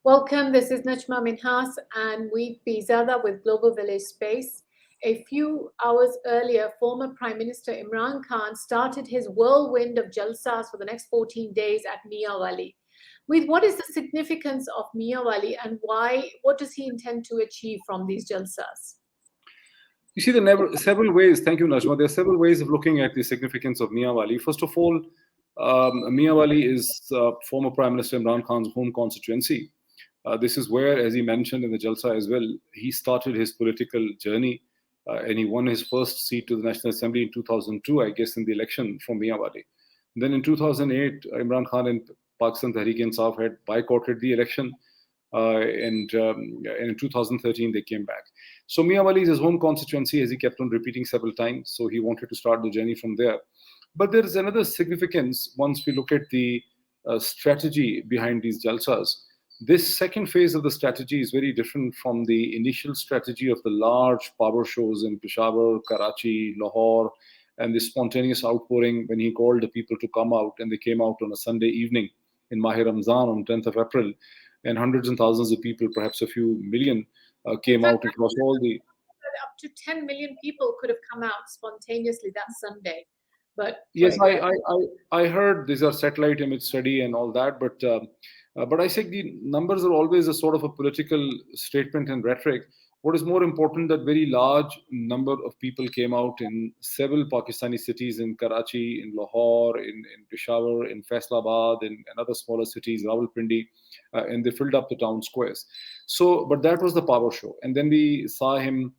Welcome, this is Najma Minhas and Moeed Pirzada with Global Village Space. A few hours earlier, former Prime Minister Imran Khan started his whirlwind of Jalsas for the next 14 days at Miawali. With what is the significance of Miawali and what does he intend to achieve from these Jalsas? You see, there are several ways. Thank you, Najma. There are several ways of looking at the significance of Miawali. First of all, Miawali is former Prime Minister Imran Khan's home constituency. This is where, as he mentioned in the Jalsa as well, he started his political journey and he won his first seat to the National Assembly in 2002, I guess, in the election from Miawali. Then in 2008, Imran Khan and Pakistan Tehreek-e-Insaf had boycotted the election. And in 2013, they came back. So Miawali is his home constituency, as he kept on repeating several times. So he wanted to start the journey from there. But there is another significance once we look at the strategy behind these Jalsas. This second phase of the strategy is very different from the initial strategy of the large power shows in Peshawar, Karachi, Lahore, and the spontaneous outpouring when he called the people to come out, and they came out on a Sunday evening in Mahi Ramzan on 10th of April, and hundreds and thousands of people, perhaps a few million, came out across all the... Up to 10 million people could have come out spontaneously that Sunday. But yes, I heard these are satellite image study and all that, but I think the numbers are always a sort of a political statement and rhetoric. What is more important, that very large number of people came out in several Pakistani cities, in Karachi, in Lahore, in Peshawar, in Faisalabad, in other smaller cities, Rawalpindi, and they filled up the town squares. So, but that was the power show. And then we saw him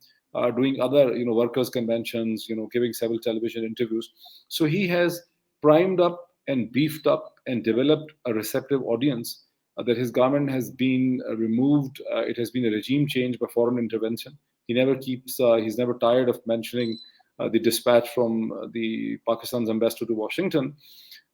doing other, workers' conventions, giving several television interviews. So he has primed up and beefed up and developed a receptive audience. That his government has been removed. It has been a regime change by foreign intervention. He's never tired of mentioning the dispatch from the Pakistan's ambassador to Washington.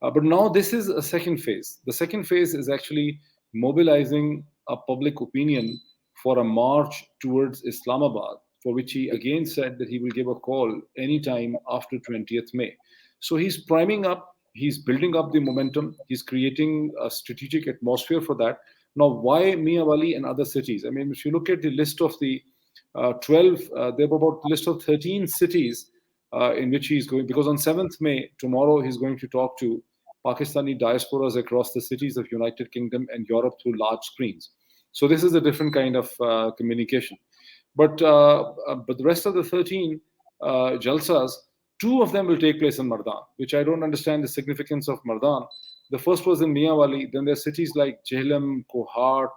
But now this is a second phase. The second phase is actually mobilizing a public opinion for a march towards Islamabad, for which he again said that he will give a call anytime after 20th May. So he's priming up. He's building up the momentum. He's creating a strategic atmosphere for that. Now, why Miawali and other cities? I mean, if you look at the list of the 12, there were about a list of 13 cities in which he's going, because on 7th May, tomorrow, he's going to talk to Pakistani diasporas across the cities of United Kingdom and Europe through large screens. So this is a different kind of communication. But the rest of the 13 Jalsas, 2 of them will take place in Mardan, which I don't understand the significance of Mardan. The first was in Miawali. Then there are cities like Jhelum, Kohat,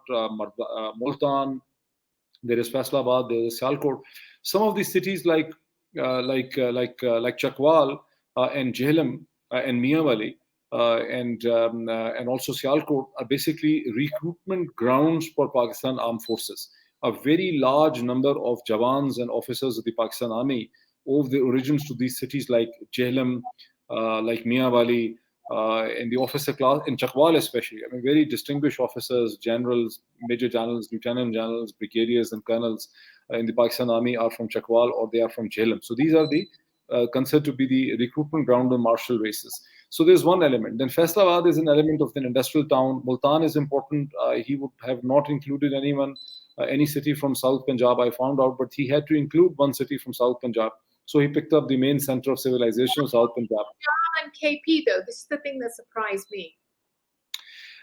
Multan. There is Faisalabad. There is Sialkot. Some of these cities like Chakwal and Jhelum and Miawali and also Sialkot are basically recruitment grounds for Pakistan Armed Forces. A very large number of Jawans and officers of the Pakistan Army owe the origins to these cities like Jhelum, like Miawali, and the officer class in Chakwal especially. I mean, very distinguished officers, generals, major generals, lieutenant generals, brigadiers, and colonels in the Pakistan Army are from Chakwal or they are from Jhelum. So these are the considered to be the recruitment ground on martial races. So there's one element. Then Faisalabad is an element of an industrial town. Multan is important. He would have not included any city from South Punjab, I found out, but he had to include one city from South Punjab. So he picked up the main center of civilization of South Punjab. Punjab and KP, though, this is the thing that surprised me.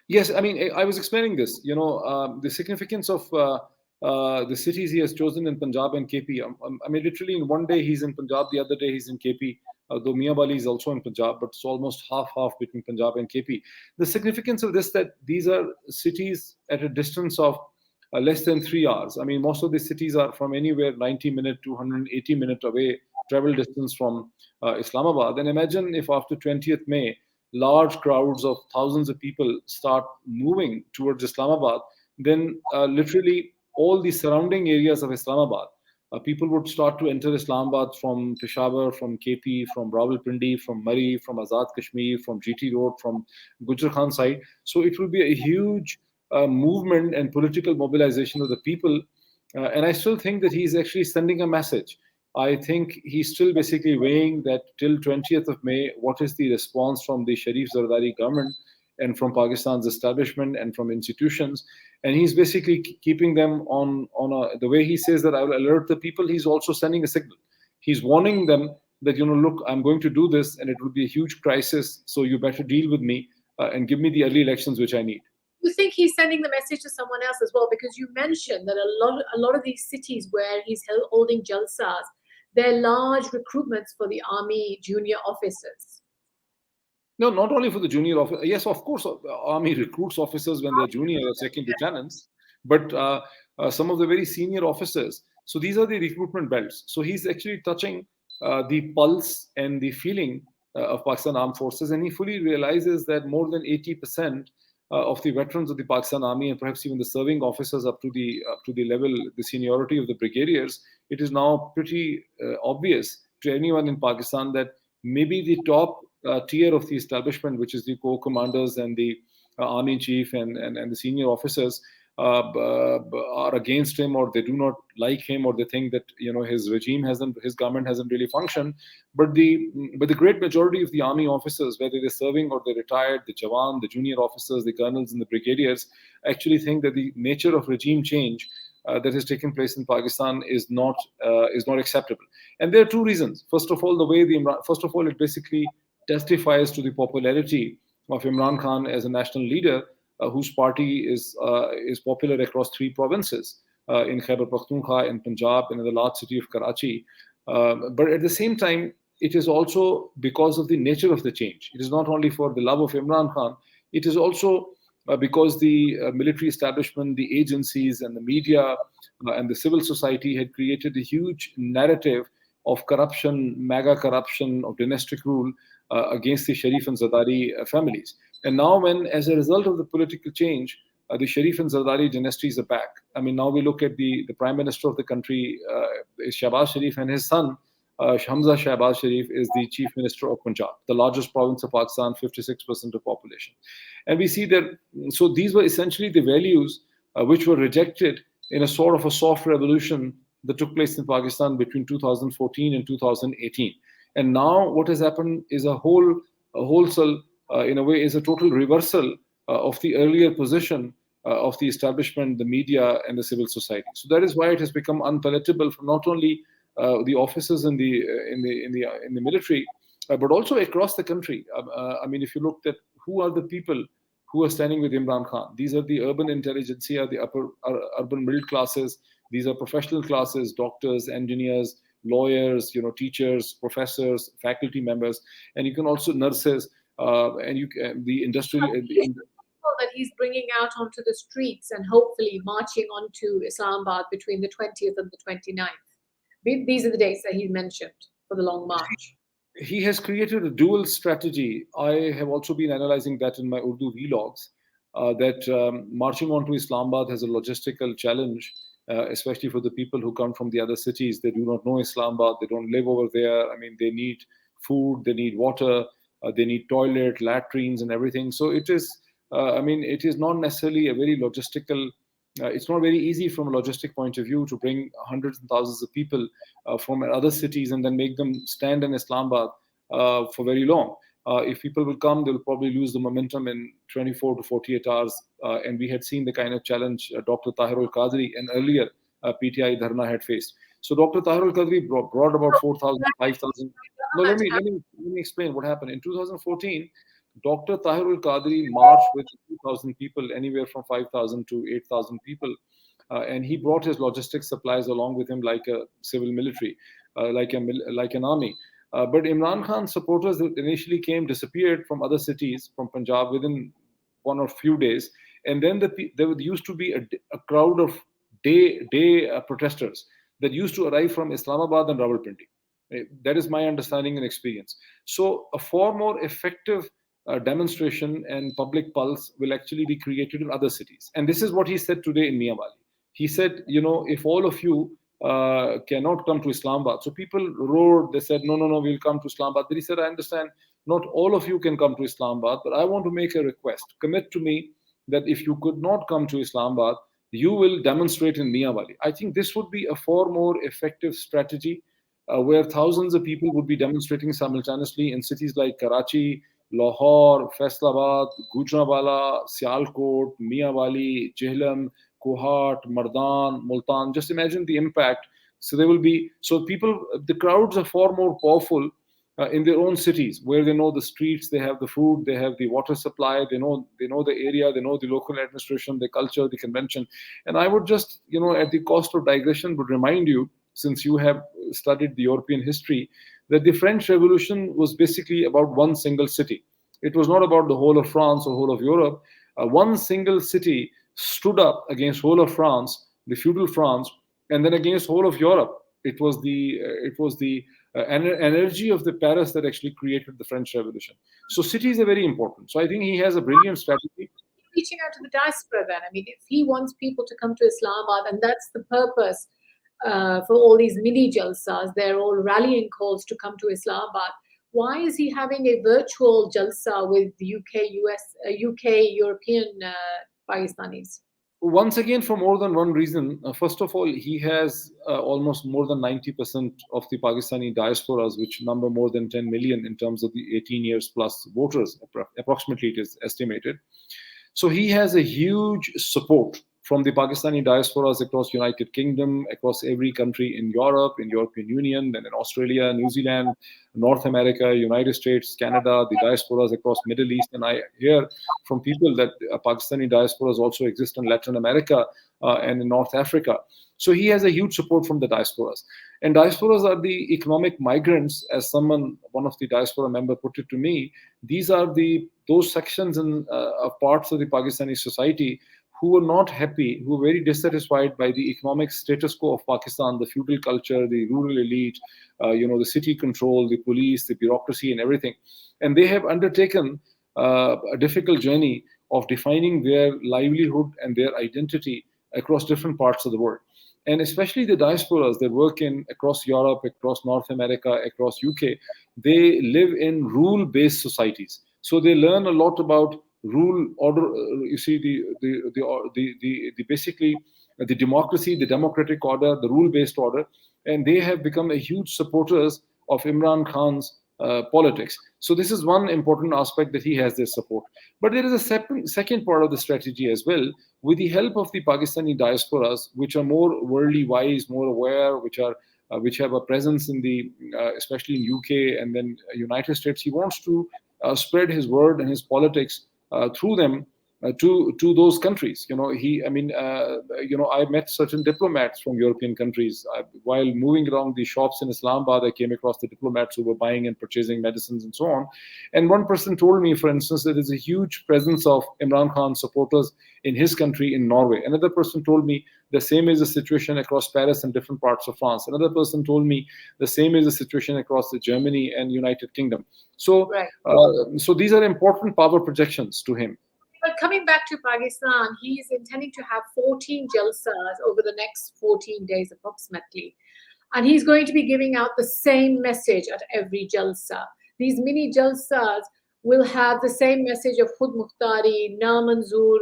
Yes, I mean, I was explaining this. The significance of the cities he has chosen in Punjab and KP. I mean, literally in one day he's in Punjab, the other day he's in KP. Though Miawali is also in Punjab, but it's almost half between Punjab and KP. The significance of this, that these are cities at a distance of less than 3 hours. I mean, most of these cities are from anywhere 90-minute to 180-minute away travel distance from Islamabad. And imagine if after 20th May, large crowds of thousands of people start moving towards Islamabad, then literally all the surrounding areas of Islamabad, people would start to enter Islamabad from Peshawar, from KP, from Rawalpindi, from Murree, from Azad Kashmir, from GT Road, from Gujar Khan side. So it will be a huge movement and political mobilization of the people. And I still think that he's actually sending a message. I think he's still basically weighing that till 20th of May, what is the response from the Sharif Zardari government? and from Pakistan's establishment and from institutions. And he's basically keeping them the way he says that I will alert the people, he's also sending a signal. He's warning them that, look, I'm going to do this and it will be a huge crisis. So you better deal with me and give me the early elections which I need. You think he's sending the message to someone else as well? Because you mentioned that a lot of these cities where he's holding jalsas, they're large recruitments for the army junior officers. No, not only for the junior officer. Yes, of course, army recruits officers when they're junior or second lieutenants, but some of the very senior officers. So these are the recruitment belts. So he's actually touching the pulse and the feeling of Pakistan Armed Forces, and he fully realizes that more than 80% of the veterans of the Pakistan Army, and perhaps even the serving officers up to the level, the seniority of the brigadiers, it is now pretty obvious to anyone in Pakistan that maybe the top tier of the establishment, which is the corps commanders and the army chief and the senior officers, are against him, or they do not like him, or they think that his government hasn't really functioned. But the great majority of the army officers, whether they're serving or they're retired, the Jawan, the junior officers, the colonels, and the brigadiers, actually think that the nature of regime change that has taken place in Pakistan is not acceptable. And there are two reasons. First of all, it basically testifies to the popularity of Imran Khan as a national leader, whose party is popular across three provinces, in Khyber Pakhtunkhwa, in Punjab, and in the large city of Karachi. But at the same time, it is also because of the nature of the change. It is not only for the love of Imran Khan, it is also because the military establishment, the agencies, and the media and the civil society had created a huge narrative of corruption, mega corruption, of dynastic rule against the Sharif and Zardari families. And now, as a result of the political change, the Sharif and Zardari dynasties are back. I mean, now we look at the Prime Minister of the country, Shehbaz Sharif, and his son, Hamza Shehbaz Sharif, is the Chief Minister of Punjab, the largest province of Pakistan, 56% of population. And we see that, so these were essentially the values which were rejected in a sort of a soft revolution that took place in Pakistan between 2014 and 2018. And now what has happened is a wholesale, in a way, is a total reversal of the earlier position of the establishment, the media, and the civil society. So that is why it has become unpalatable for not only the officers in the military, but also across the country. I mean, if you looked at who are the people who are standing with Imran Khan, these are the urban intelligentsia, the urban middle classes. These are professional classes, doctors, engineers, lawyers, teachers, professors, faculty members, and you can also nurses, and the industrial. That he's bringing out onto the streets and hopefully marching onto Islamabad between the 20th and the 29th. These are the dates that he mentioned for the long march. He has created a dual strategy. I have also been analyzing that in my Urdu vlogs, that marching on to Islamabad has a logistical challenge, especially for the people who come from the other cities. They do not know Islamabad. They don't live over there. I mean, they need food, they need water, they need toilet, latrines, and everything. So it is, it is not necessarily a very logistical, it's not very easy from a logistic point of view to bring hundreds and thousands of people from other cities and then make them stand in Islamabad for very long. If people will come, they'll probably lose the momentum in 24 to 48 hours. And we had seen the kind of challenge Dr. Tahirul Qadri, an earlier PTI Dharna, had faced. So Dr. Tahirul Qadri brought about 4,000, 5,000. No, let me explain what happened. In 2014, Dr. Tahirul Qadri marched with 2,000 people, anywhere from 5,000 to 8,000 people. And he brought his logistics supplies along with him like a civil military, like an army. But Imran Khan supporters that initially came disappeared from other cities, from Punjab, within one or few days. And then there used to be a crowd of day protesters that used to arrive from Islamabad and Rawalpindi. That is my understanding and experience. So a far more effective demonstration and public pulse will actually be created in other cities. And this is what he said today in Miawali. He said, if all of you cannot come to Islamabad. So people roared, they said, no, we'll come to Islamabad. But he said, I understand not all of you can come to Islamabad, but I want to make a request. Commit to me that if you could not come to Islamabad, you will demonstrate in Miawali. I think this would be a far more effective strategy where thousands of people would be demonstrating simultaneously in cities like Karachi, Lahore, Faisalabad, Gujranwala, Sialkot, Miawali, Jhelum, Kohat, Mardan, Multan. Just imagine the impact. So there will be, so people, the crowds are far more powerful in their own cities, where they know the streets, they have the food, they have the water supply, they know the area, they know the local administration, the culture, the convention. And I would just, at the cost of digression, would remind you, since you have studied the European history, that the French Revolution was basically about one single city. It was not about the whole of France or whole of Europe. One single city stood up against whole of France, the feudal France, and then against whole of Europe. It was the energy of the Paris that actually created the French Revolution. So cities are very important. So I think he has a brilliant strategy. Reaching out to the diaspora then. I mean, if he wants people to come to Islamabad, and that's the purpose for all these mini jalsas, they're all rallying calls to come to Islamabad. Why is he having a virtual jalsa with UK, US, UK, European Pakistanis? Once again, for more than one reason. First of all, he has almost more than 90% of the Pakistani diasporas, which number more than 10 million in terms of the 18 years plus voters, approximately it is estimated. So he has a huge support from the Pakistani diasporas across United Kingdom, across every country in Europe, in European Union, then in Australia, New Zealand, North America, United States, Canada, the diasporas across Middle East. And I hear from people that Pakistani diasporas also exist in Latin America and in North Africa. So he has a huge support from the diasporas. And diasporas are the economic migrants, as one of the diaspora member put it to me. These are those sections and parts of the Pakistani society who were not happy, who were very dissatisfied by the economic status quo of Pakistan, the feudal culture, the rural elite, the city control, the police, the bureaucracy, and everything. And they have undertaken a difficult journey of defining their livelihood and their identity across different parts of the world. And especially the diasporas that work across Europe, across North America, across UK, they live in rule-based societies. So they learn a lot about rule order. You see, the basically the democracy, the democratic order, the rule-based order, and they have become a huge supporters of Imran Khan's politics. So this is one important aspect, that he has their support. But there is a second part of the strategy as well, with the help of the Pakistani diasporas, which are more worldly wise, more aware, which have a presence in especially in UK and then United States. He wants to spread his word and his politics through them to those countries. I met certain diplomats from European countries. While moving around the shops in Islamabad, I came across the diplomats who were buying and purchasing medicines and so on. And one person told me, for instance, that there's a huge presence of Imran Khan supporters in his country, in Norway. Another person told me the same is the situation across Paris and different parts of France. Another person told me the same is the situation across Germany and United Kingdom. So, Right. So these are important power projections to him. But coming back to Pakistan, he's intending to have 14 jalsas over the next 14 days approximately. And he's going to be giving out the same message at every jalsa. These mini jalsas will have the same message of Khud Mukhtari, Na Manzoor,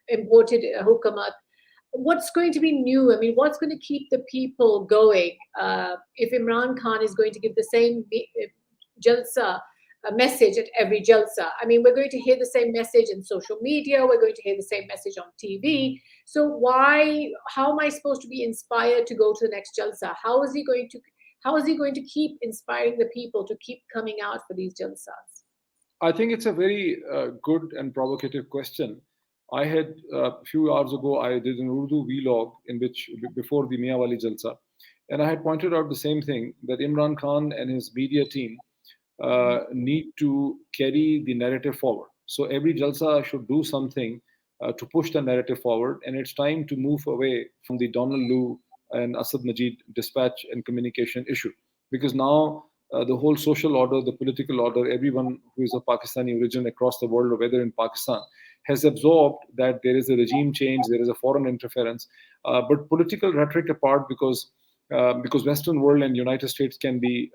imported hukamat. What's going to be new? I mean, what's going to keep the people going if Imran Khan is going to give the same jalsa message at every jalsa? I mean, we're going to hear the same message in social media. We're going to hear the same message on TV. So how am I supposed to be inspired to go to the next jalsa? How is he going to keep inspiring the people to keep coming out for these jalsas? I think it's a very good and provocative question. I had a few hours ago, I did an Urdu vlog in which before the Miawali Jalsa, and I had pointed out the same thing, that Imran Khan and his media team need to carry the narrative forward. So every Jalsa should do something to push the narrative forward, and it's time to move away from the Donald Lu and Asad Majid dispatch and communication issue, because now the whole social order, the political order, everyone who is of Pakistani origin across the world, or whether in Pakistan, has absorbed that there is a regime change, there is a foreign interference. But political rhetoric apart, because Western world and United States can be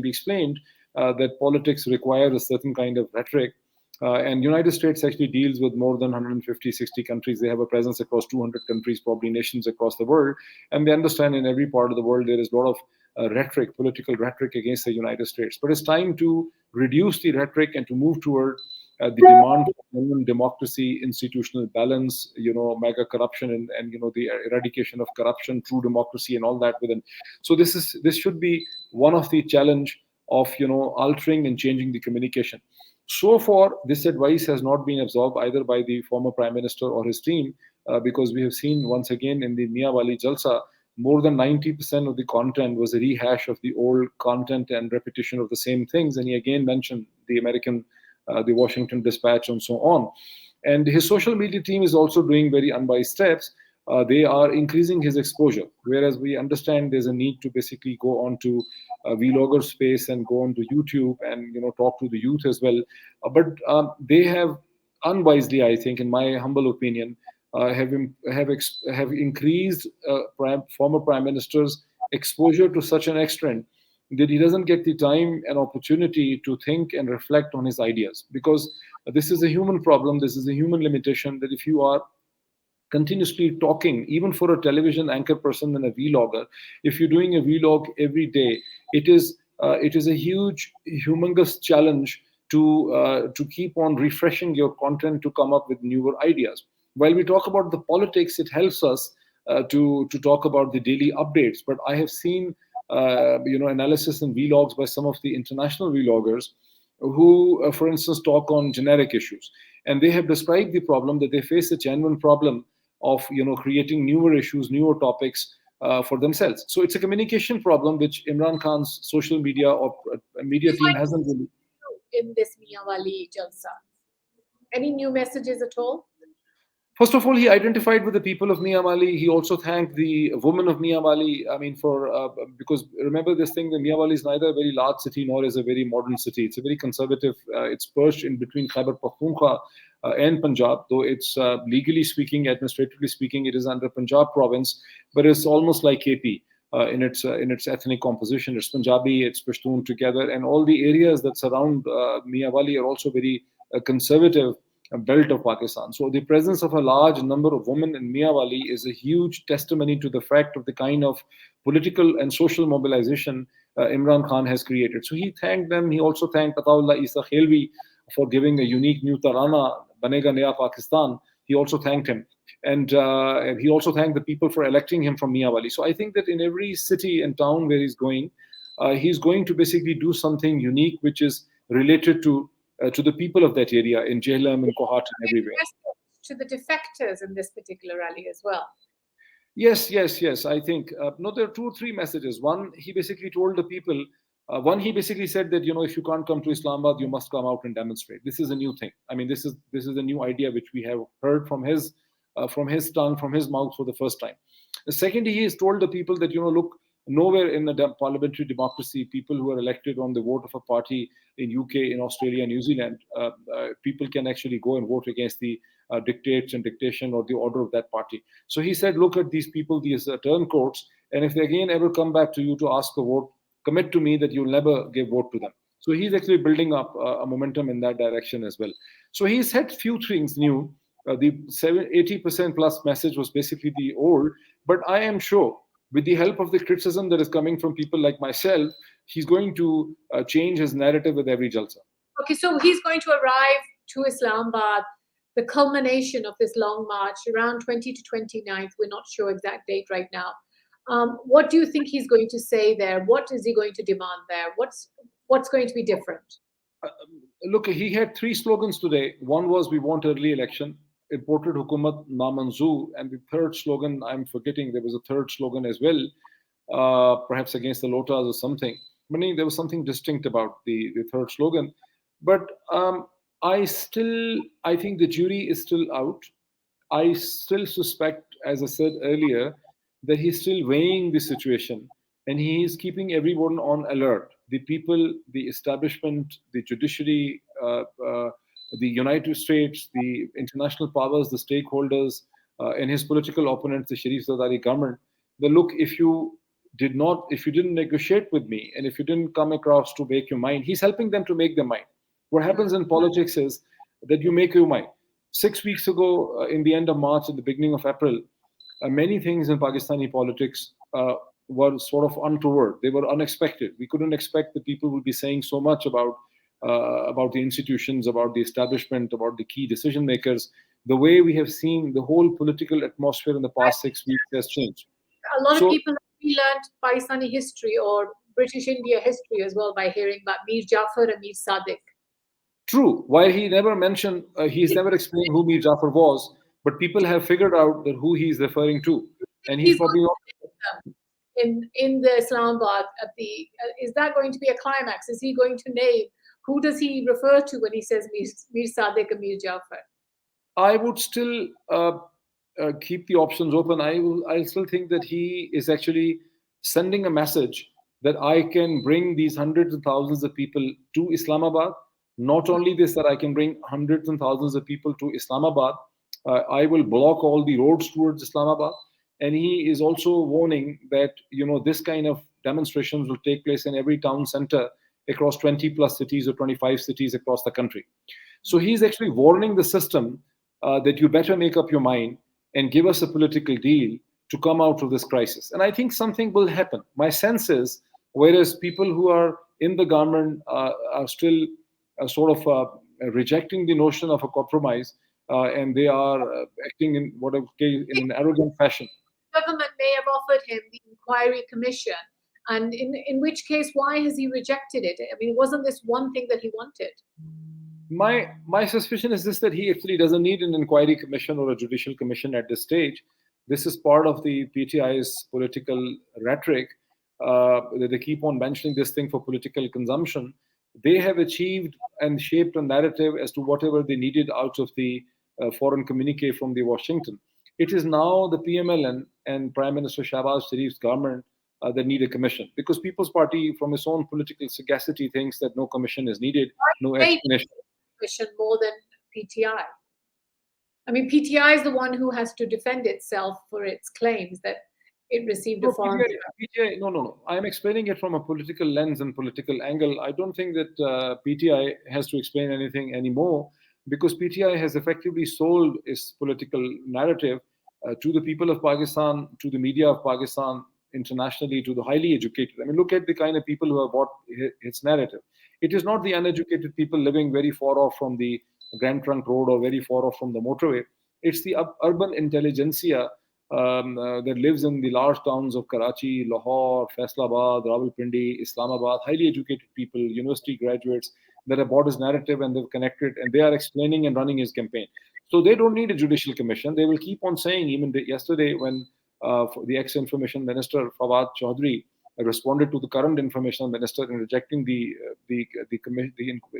explained that politics requires a certain kind of rhetoric. And United States actually deals with more than 150, 60 countries. They have a presence across 200 countries, probably nations across the world. And they understand in every part of the world there is a lot of rhetoric, political rhetoric against the United States. But it's time to reduce the rhetoric and to move toward the demand for genuine democracy, institutional balance, mega corruption, and the eradication of corruption, true democracy, and all that within. So this should be one of the challenge of altering and changing the communication. So far, this advice has not been absorbed either by the former Prime Minister or his team, because we have seen once again in the Miawali Jalsa, more than 90% of the content was a rehash of the old content and repetition of the same things. And he again mentioned the the Washington Dispatch, and so on. And his social media team is also doing very unwise steps. They are increasing his exposure, whereas we understand there's a need to basically go on to vlogger space and go on to YouTube and talk to the youth as well. But they have unwisely, I think, in my humble opinion, have increased former prime minister's exposure to such an extent that he doesn't get the time and opportunity to think and reflect on his ideas, because this is a human problem, this is a human limitation, that if you are continuously talking, even for a television anchor person and a vlogger, if you're doing a vlog every day, it is a huge, humongous challenge to keep on refreshing your content, to come up with newer ideas. While we talk about the politics, it helps us to talk about the daily updates. But I have seen analysis and vlogs by some of the international vloggers who, for instance, talk on generic issues, and they have described the problem that they face, a genuine problem of creating newer issues, newer topics for themselves. So it's a communication problem which Imran Khan's social media or media team hasn't really. In this Miawali Jalsa, any new messages at all? First of all, he identified with the people of Miawali. He also thanked the women of Miawali. I mean, because remember this thing, the Miawali is neither a very large city nor is a very modern city. It's a very conservative. It's perched in between Khyber Pakhtunkhwa and Punjab, though it's legally speaking, administratively speaking, it is under Punjab province, but it's almost like KP. In its ethnic composition, it's Punjabi, it's Pashtun together, and all the areas that surround Miawali are also very conservative belt of Pakistan. So the presence of a large number of women in Miawali is a huge testimony to the fact of the kind of political and social mobilization Imran Khan has created. So he thanked them. He also thanked Ataullah Isa Khelvi for giving a unique new tarana, Banega Naya Pakistan. He also thanked him. And he also thanked the people for electing him from Miawali. So I think that in every city and town where he's going to basically do something unique, which is related to the people of that area in Jhelum and Kohat and everywhere. To the defectors in this particular rally as well. Yes. I think no, there are 2 or 3 messages. One, he basically told the people. One, he basically said that if you can't come to Islamabad, you must come out and demonstrate. This is a new thing. I mean, this is a new idea which we have heard from his tongue, from his mouth for the first time. The second, he has told the people that look, nowhere in a parliamentary democracy, people who are elected on the vote of a party in UK, in Australia, New Zealand, people can actually go and vote against the dictates and dictation or the order of that party. So he said, look at these people, these turncoats, and if they again ever come back to you to ask a vote, commit to me that you'll never give vote to them. So he's actually building up a momentum in that direction as well. So he said few things new. The 80% plus message was basically the old, but I am sure with the help of the criticism that is coming from people like myself, he's going to change his narrative with every Jalsa. Okay, so he's going to arrive to Islamabad, the culmination of this long march, around 20 to 29th. We're not sure exact date right now. What do you think he's going to say there? What is he going to demand there? What's going to be different? Look, he had 3 slogans today. One was, we want early election. Imported Hukumat Na Manzoor, and the third slogan, I'm forgetting, there was a third slogan as well, perhaps against the Lotas or something. Meaning there was something distinct about the third slogan. But I think the jury is still out. I still suspect, as I said earlier, that he's still weighing the situation and he is keeping everyone on alert. The people, the establishment, the judiciary, the United States, the international powers, the stakeholders, and his political opponents, the Sharif Zardari government. Look, if you didn't negotiate with me, and if you didn't come across to make your mind, he's helping them to make their mind. What happens in politics is that you make your mind. 6 weeks ago, in the end of March, at the beginning of April, many things in Pakistani politics were sort of untoward. They were unexpected. We couldn't expect that people would be saying so much about the institutions, about the establishment, about the key decision makers. The way we have seen the whole political atmosphere in the past 6 weeks has changed. A lot of So people learned Pakistani history or British India history as well by hearing about Mir Jafar and Mir Sadiq. true, while he never mentioned, he's never explained who Mir Jafar was, but people have figured out that who he's referring to, and he's He's going probably not. to in the Islamabad at the is that going to be a climax? Is he going to name who does he refer to when he says Mir Sadiq and Mir Jafar? I would still keep the options open. I still think that he is actually sending a message that I can bring these hundreds of thousands of people to Islamabad. Not only this, that I can bring hundreds and thousands of people to Islamabad. I will block all the roads towards Islamabad. And he is also warning that this kind of demonstrations will take place in every town center across 20 plus cities or 25 cities across the country. So he's actually warning the system that you better make up your mind and give us a political deal to come out of this crisis. And I think something will happen. My sense is, whereas people who are in the government are still sort of rejecting the notion of a compromise, and they are acting in whatever case in an arrogant fashion. Government may have offered him the inquiry commission, and in which case, why has he rejected it? I mean, wasn't this one thing that he wanted? My suspicion is this, that he actually doesn't need an inquiry commission or a judicial commission at this stage. This is part of the PTI's political rhetoric. They keep on mentioning this thing for political consumption. They have achieved and shaped a narrative as to whatever they needed out of the foreign communique from the Washington. It is now the PMLN and Prime Minister Shehbaz Sharif's government that need a commission, because People's Party, from its own political sagacity, thinks that no commission is needed, no explanation. Commission more than PTI. I mean, PTI is the one who has to defend itself for its claims that it received a foreign. PTI, no. I am explaining it from a political lens and political angle. I don't think that PTI has to explain anything anymore, because PTI has effectively sold its political narrative to the people of Pakistan, to the media of Pakistan, internationally, to the highly educated. I mean, look at the kind of people who have bought its narrative. It is not the uneducated people living very far off from the Grand Trunk Road or very far off from the motorway. It's the urban intelligentsia that lives in the large towns of Karachi, Lahore, Faisalabad, Rawalpindi, Islamabad, highly educated people, university graduates that have bought his narrative and they've connected, and they are explaining and running his campaign. So they don't need a judicial commission. They will keep on saying, even yesterday when the ex-information minister Fawad Chaudhry responded to the current information minister in rejecting the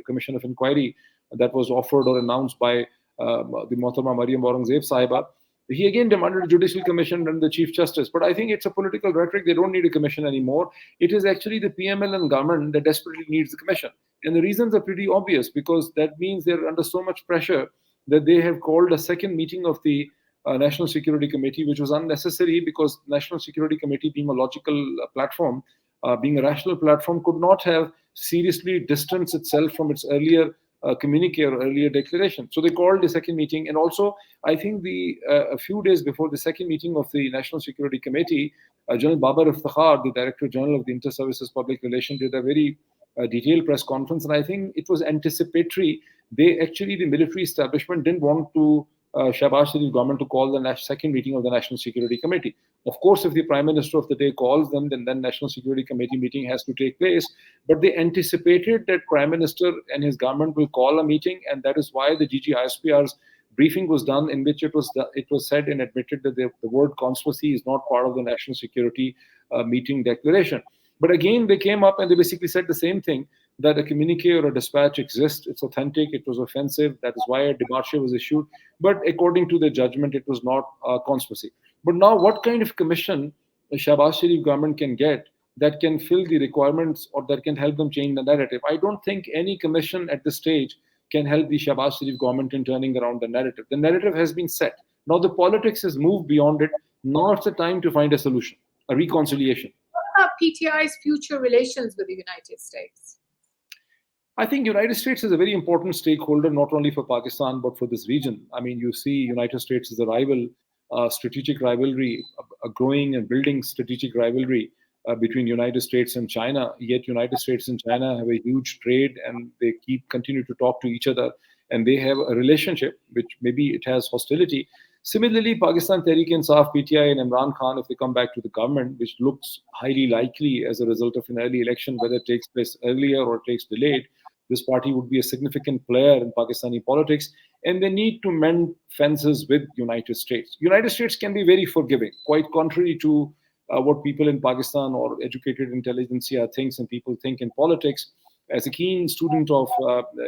commission of inquiry that was offered or announced by the Mohtarma Mariam Aurangzeb Sahiba. He again demanded a judicial commission and the Chief Justice. But I think it's a political rhetoric. They don't need a commission anymore. It is actually the PMLN government that desperately needs the commission. And the reasons are pretty obvious, because that means they're under so much pressure that they have called a second meeting of the National Security Committee, which was unnecessary, because National Security Committee, being a logical platform, being a rational platform, could not have seriously distanced itself from its earlier communique or earlier declaration. So they called the second meeting. And also, I think a few days before the second meeting of the National Security Committee, General Babar Iftikhar, the Director General of the Inter-Services Public Relations, did a very detailed press conference. And I think it was anticipatory. The military establishment didn't want to Shehbaz Sharif government to call the second meeting of the National Security Committee. Of course, if the Prime Minister of the day calls them, then National Security Committee meeting has to take place. But they anticipated that Prime Minister and his government will call a meeting, and that is why the GGISPR's briefing was done, in which it was said and admitted that the word conspiracy is not part of the National Security meeting declaration. But again, they came up and they basically said the same thing, that a communique or a dispatch exists, it's authentic, it was offensive, that is why a demarche was issued. But according to the judgment, it was not conspiracy. But now, what kind of commission the Shehbaz Sharif government can get that can fill the requirements or that can help them change the narrative? I don't think any commission at this stage can help the Shehbaz Sharif government in turning around the narrative. The narrative has been set. Now the politics has moved beyond it. Now it's the time to find a solution, a reconciliation. What about PTI's future relations with the United States? I think United States is a very important stakeholder, not only for Pakistan, but for this region. I mean, you see United States as a rival, strategic rivalry, a growing and building strategic rivalry between United States and China. Yet United States and China have a huge trade, and they continue to talk to each other, and they have a relationship which maybe it has hostility. Similarly, Pakistan Tehreek-e-Insaf, PTI, and Imran Khan, if they come back to the government, which looks highly likely as a result of an early election, whether it takes place earlier or it takes delayed, this party would be a significant player in Pakistani politics, and they need to mend fences with United States. United States can be very forgiving, quite contrary to what people in Pakistan or educated intelligentsia thinks and people think in politics. As a keen student of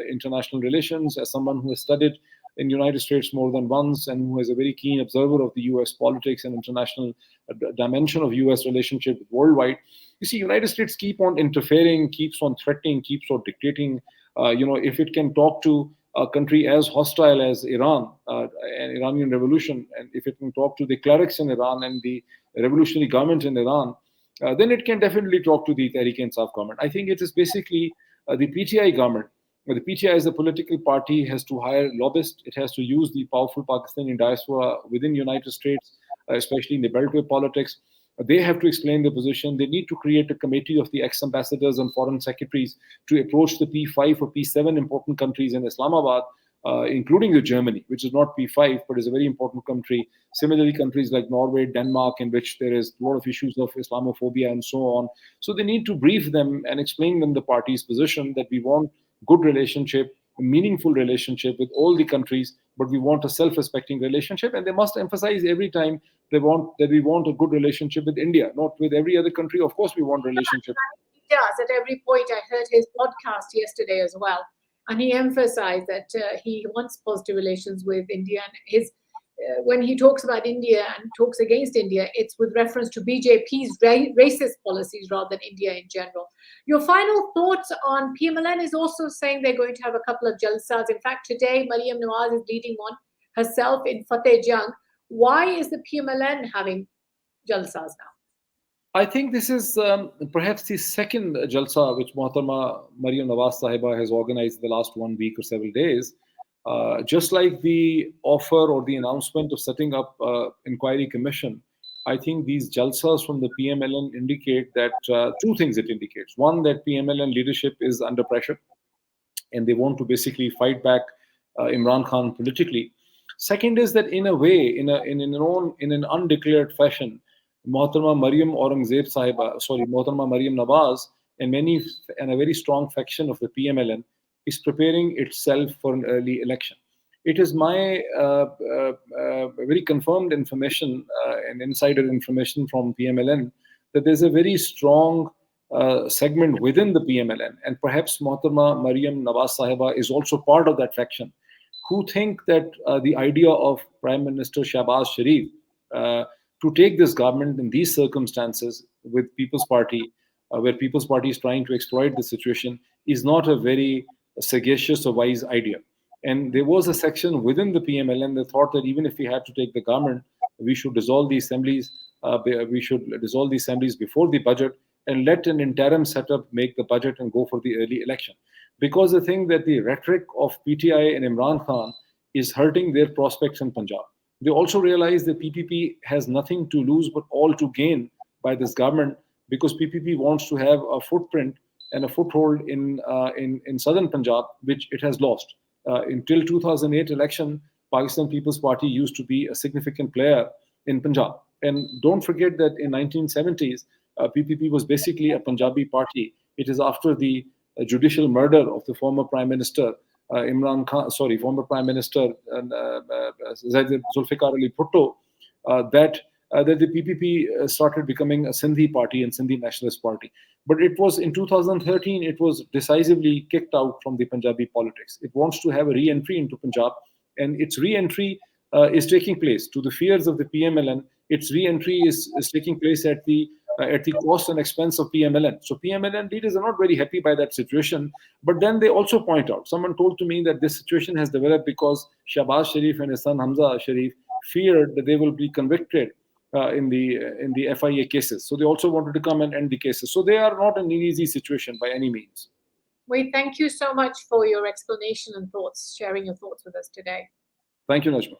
international relations, as someone who has studied in United States more than once and who is a very keen observer of the US politics and international dimension of US relationship worldwide, you see United States keep on interfering, keeps on threatening, keeps on dictating. If it can talk to a country as hostile as Iran, an Iranian revolution, and if it can talk to the clerics in Iran and the revolutionary government in Iran, then it can definitely talk to the Tehreek-e-Insaf government. I think it is basically the PTI government. The PTI as a political party has to hire lobbyists. It has to use the powerful Pakistani diaspora within the United States, especially in the Beltway politics. They have to explain their position. They need to create a committee of the ex-ambassadors and foreign secretaries to approach the P5 or P7 important countries in Islamabad, including Germany, which is not P5, but is a very important country. Similarly, countries like Norway, Denmark, in which there is a lot of issues of Islamophobia and so on. So they need to brief them and explain them the party's position that we want good relationship, a meaningful relationship with all the countries, but we want a self-respecting relationship. And they must emphasize every time we want a good relationship with India, not with every other country. Of course, we want relationship. He does at every point. I heard his podcast yesterday as well, and he emphasized that he wants positive relations with India. And when he talks about India and talks against India, it's with reference to BJP's racist policies rather than India in general. Your final thoughts on PMLN is also saying they're going to have a couple of jalsas. In fact, today, Mariam Nawaz is leading one herself in Fateh Jang. Why is the PMLN having jalsas now? I think this is perhaps the second Jalsa which Mohtama Mariam Nawaz Sahiba has organized the last 1 week or several days. Just like the offer or the announcement of setting up inquiry commission, I think these Jalsas from the PMLN indicate that two things it indicates. One, that PMLN leadership is under pressure and they want to basically fight back Imran Khan politically. Second is that in a way, in an undeclared fashion, Mohtama Mariam Aurangzeb Sahiba, Mohtama Mariam Nawaz, and a very strong faction of the PMLN is preparing itself for an early election. It is my very confirmed information and insider information from PMLN that there's a very strong segment within the PMLN, and perhaps Mohtama Mariam Nawaz Sahiba is also part of that faction, who think that the idea of Prime Minister Shehbaz Sharif to take this government in these circumstances with People's Party, where People's Party is trying to exploit the situation, is not a very sagacious or wise idea. And there was a section within the PMLN that thought that even if we had to take the government, we should dissolve the assemblies. Before the budget and let an interim setup make the budget and go for the early election. Because the thing that the rhetoric of PTI and Imran Khan is hurting their prospects in Punjab. They also realize that PPP has nothing to lose but all to gain by this government, because PPP wants to have a footprint and a foothold in southern Punjab, which it has lost. Until 2008 election, Pakistan People's Party used to be a significant player in Punjab. And don't forget that in 1970s, PPP was basically a Punjabi party. It is after the judicial murder of the former Prime Minister former Prime Minister Zulfikar Ali Bhutto, that the PPP started becoming a Sindhi party and Sindhi nationalist party. But it was in 2013, it was decisively kicked out from the Punjabi politics. It wants to have a re-entry into Punjab, and its re-entry is taking place. To the fears of the PMLN, its re-entry is taking place at the cost and expense of PMLN. So PMLN leaders are not very happy by that situation. But then they also point out, someone told to me that this situation has developed because Shehbaz Sharif and his son Hamza Sharif feared that they will be convicted in the FIA cases. So they also wanted to come and end the cases. So they are not in an easy situation by any means. We thank you so much for your explanation and thoughts, sharing your thoughts with us today. Thank you, Najma.